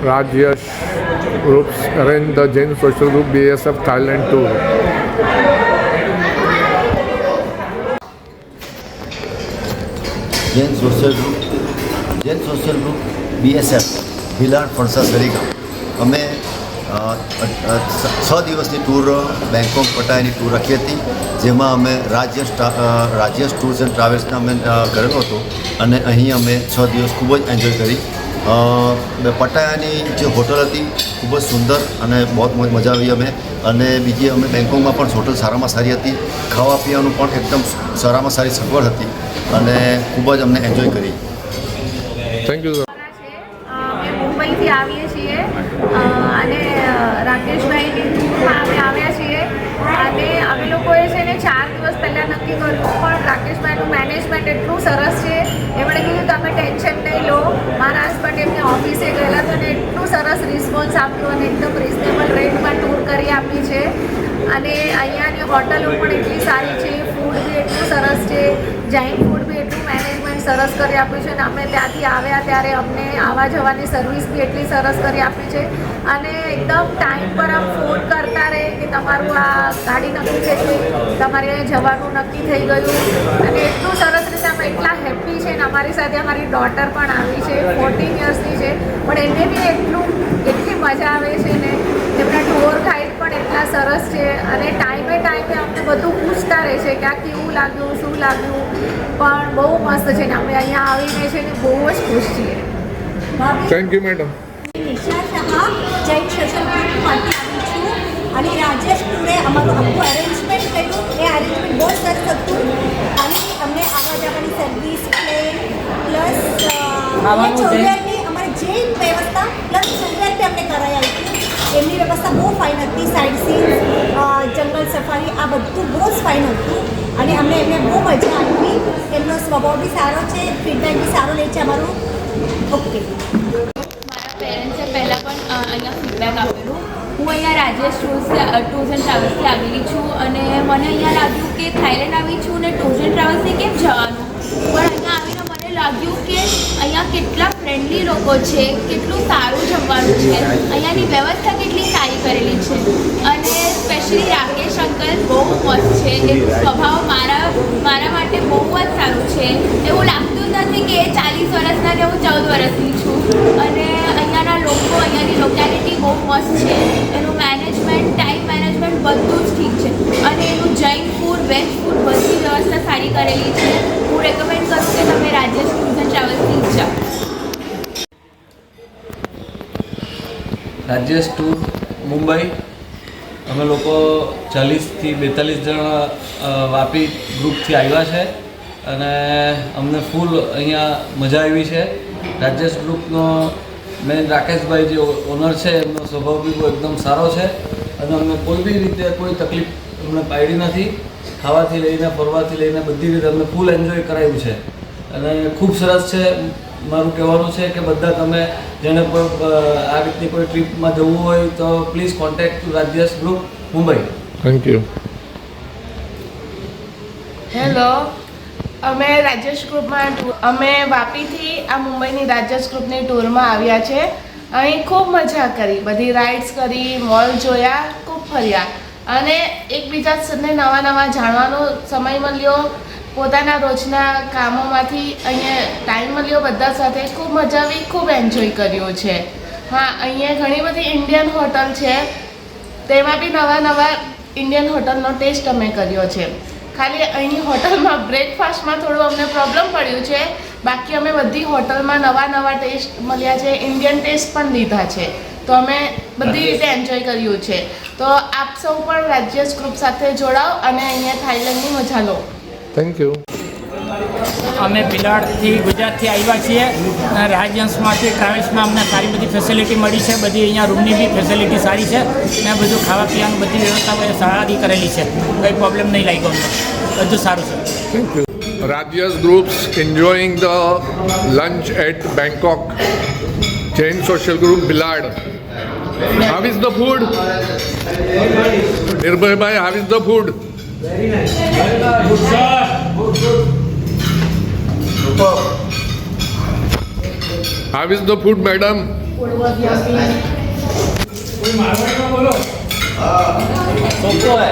Rajesh Groups arranged the Jain Social Group BSF Thailand tour. Jain social group BSF Bhilad Phansa Sarigam અમે 6 દિવસની tour Bangkok પટાયાની tour રાખી હતી, જેમાં અમે રાજ્ય ટૂર્સ એન્ડ ટ્રાવેલ્સના અમે કરેલો હતો અને અહીં અમે 6 દિવસ ખૂબ જ એન્જોય કરી. પટાયાની જે હોટલ હતી ખૂબ જ સુંદર અને બહુ મજા આવી અમે. અને બીજી અમે બેંકોકમાં પણ હોટલ સારામાં સારી હતી, ખાવા પીવાનું પણ એકદમ સારામાં સારી સગવડ હતી અને ખૂબ જ અમને એન્જોય કરી. Thank you sir. અમે મુંબઈથી આવીએ છીએ અને રાકેશભાઈની ટૂરમાં અમે આવ્યા છીએ અને અમે લોકોએ છે ને 4 દિવસ પહેલાં નક્કી કર્યું, પણ રાકેશભાઈનું મેનેજમેન્ટ એટલું સરસ છે. એમણે કીધું તમે ટેન્શન નહીં લો. મારા હસબન્ડ એમની ઓફિસે ગયેલા તો એટલું સરસ રિસ્પોન્સ આપ્યો અને એકદમ રિઝનેબલ રેટમાં ટૂર કરી આપી છે. અને અહીંયાની હોટલો પણ એટલી સારી છે, ફૂડ બી એટલું સરસ છે, જૈન ફૂડ બી એટલું મેનેજમેન્ટ સરસ કરી આપ્યું છે. અને અમે ત્યાંથી આવ્યા ત્યારે અમને આવવા જવાની સર્વિસ બી એટલી સરસ કરી આપી છે. અને એકદમ ટાઈમ પર આમ ફોન કરતા રહે કે તમારું આ ગાડી નક્કી થઈ ગઈ, તમારે અહીંયા જવાનું નક્કી થઈ ગયું. અને એટલું સરસ રીતે અમે એટલા હેપી છે ને અમારી સાથે અમારી ડોટર પણ આવી છે, 14 યર્સની છે, પણ એને બી એટલી મજા આવે છે ને. એમના ટૂર ગાઈડ પણ એટલા સરસ છે અને ટાઈમે અમને બધું પૂછતા રહે છે કે આ કેવું લાગ્યું, શું લાગ્યું, પણ બહુ મસ્ત છે ને અમે અહીંયા આવીને છે ને બહુ જ ખુશ છીએ. Thank you madam. Nisha Shah Jain social ગ્રુપમાંથી આવી છું અને રાજેશ ટૂરે અમારું આખું અરેન્જમેન્ટ કર્યું. એ અરેન્જમેન્ટ બહુ સરસ હતું અને અમને આવવા જવાની સર્વિસ પ્લેન પ્લસ ચોરિયાની અમારી જે વ્યવસ્થા પ્લસ ચોરિયાથી અમને કરાઈ આવી હતી. એમની વ્યવસ્થા બહુ ફાઇન હતી, સાઇડ સીન, જંગલ સફારી, આ બધું બહુ જ ફાઇન હતું અને એમને બહુ મજા આવી. એમનો સ્વભાવ બી સારો છે, ફીડબેક બી સારો લે છે અમારું. ઓકે. પેરેન્ટ્સે પહેલાં પણ અહીંયા ફીડબેક આપેલું. હું અહીંયા રાજેશ ટૂર્સ એન્ડ ટ્રાવેલ્સથી આવેલી છું અને મને અહીંયા લાગ્યું કે થાઈલેન્ડ આવી છું ને ટૂર્સ એન્ડ ટ્રાવેલ્સથી કેમ જવાનું, પણ અહીંયા આવીને મને લાગ્યું કે અહીંયા કેટલા ફ્રેન્ડલી લોકો છે, કેટલું સારું જમવાનું છે, અહીંયાની વ્યવસ્થા કેટલી સારી કરેલી છે અને સ્પેશિયલી રાકેશ અંકલ બહુ મસ્ત છે. એનું સ્વભાવ મારા માટે બહુ જ સારું છે. એવું લાગતું નથી કે 40 વર્ષના ને હું 14 વર્ષની છું. અને અહીંયાના લોકો, અહીંયાની લોકેલિટી બહુ મસ્ત છે. એનું મેનેજમેન્ટ, ટાઈમ મેનેજમેન્ટ બધું જ ઠીક છે અને એનું જૈન ફૂડ, વેજ ફૂડ બધી વ્યવસ્થા સારી કરેલી છે. હું રેકમેન્ડ કરું કે તમે રાજેશ ટૂર્સ એન્ડ ટ્રાવેલ્સથી જ જાઓ. રાજેશ ટૂર મુંબઈ, અમે લોકો 40થી 42 જણ વાપી ગ્રુપથી આવ્યા છે અને અમને ફૂલ અહીંયા મજા આવી છે. રાજેશ ગ્રુપનો મેન રાકેશભાઈ જે ઓનર છે એમનો સ્વભાવ બી એકદમ સારો છે અને અમને કોઈ બી રીતે કોઈ તકલીફ અમને પાડી નથી. ખાવાથી લઈને ફરવાથી લઈને બધી રીતે અમને ફૂલ એન્જોય કરાવ્યું છે અને ખૂબ સરસ છે. મારું કહેવાનું છે કે બધા તમે જેને કોઈ આ રીતની કોઈ ટ્રીપમાં જવું હોય તો please contact to Rajesh group Mumbai. Thank you. Hello, અમે રાજેશ ગ્રુપમાં અમે વાપીથી આ મુંબઈની રાજેશ ગ્રુપની ટૂરમાં આવ્યા છે. અહીં ખૂબ મજા કરી, બધી રાઇડ્સ કરી, મોલ જોયા, ખૂબ ફર્યા અને એકબીજાને નવા જાણવાનો સમય મળ્યો. પોતાના રોજના કામોમાંથી અહીંયા ટાઈમ મળ્યો બધા સાથે, ખૂબ મજા આવી, ખૂબ એન્જોય કર્યું છે. હા, અહીંયા ઘણી બધી ઇન્ડિયન હોટલ છે, તેમાં બી નવા ઇન્ડિયન હોટલનો ટેસ્ટ અમે કર્યો છે. ખાલી અહીંની હોટલમાં બ્રેકફાસ્ટમાં થોડું અમને પ્રોબ્લેમ પડ્યું છે, બાકી અમે બધી હોટલમાં નવા ટેસ્ટ મળ્યા છે, ઇન્ડિયન ટેસ્ટ પણ લીધા છે, તો અમે બધી રીતે એન્જોય કર્યું છે. તો આપ સૌ પણ રાજેશ ગ્રુપ સાથે જોડાઓ અને અહીંયા થાઈલેન્ડની મજા લો. Thank you. અમે ભિલાડથી ગુજરાતથી આવ્યા છીએ. રાજ્યંશમાંથી ટ્રાવેલ્સમાં અમને સારી બધી ફેસિલિટી મળી છે. બધી અહીંયા રૂમની બી ફેસિલિટી સારી છે અને બધું ખાવા પીવાનું બધી વ્યવસ્થા સારી કરેલી છે. કંઈ પ્રોબ્લેમ નહીં લાગ્યો અમને, બધું સારું છે. Thank you. Rajesh Groups enjoying the lunch at Bangkok. Jain Social Group Billard. How is the food? Nirbhay bhai, how is the food? Very nice. Good sir. Good. How How is the food, madam? Food was yummy. સોપો હે